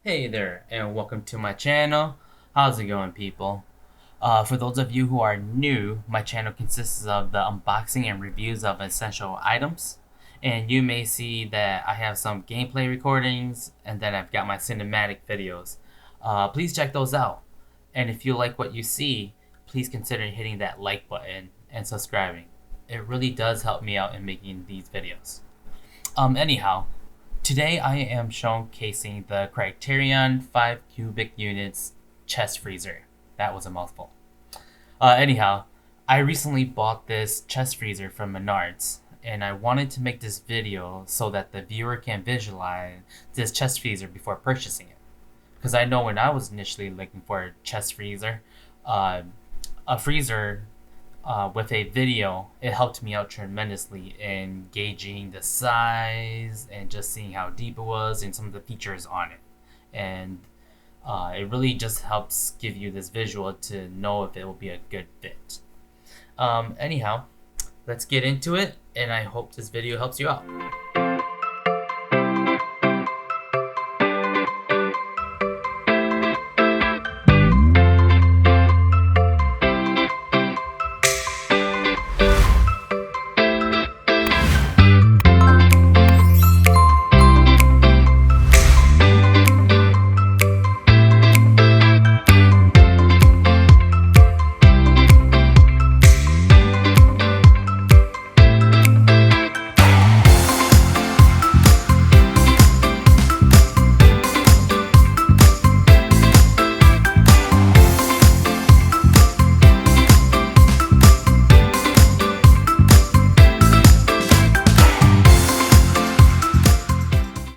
Hey there, and welcome to my channel. How's it going, people? For those of you who are new, my channel consists of the unboxing and reviews of essential items. And you may see that I have some gameplay recordings, and then I've got my cinematic videos. Please check those out. And if you like what you see, please consider hitting that like button and subscribing. It really does help me out in making these videos. Anyhow, today I am showcasing the Criterion 5 cubic units chest freezer. That was a mouthful. Anyhow, I recently bought this chest freezer from Menards, and I wanted to make this video so that the viewer can visualize this chest freezer before purchasing it. Because I know when I was initially looking for a chest freezer, uh, a freezer with a video, it helped me out tremendously in gauging the size and just seeing how deep it was and some of the features on it. And it really just helps give you this visual to know if it will be a good fit. Anyhow, let's get into it, and I hope this video helps you out.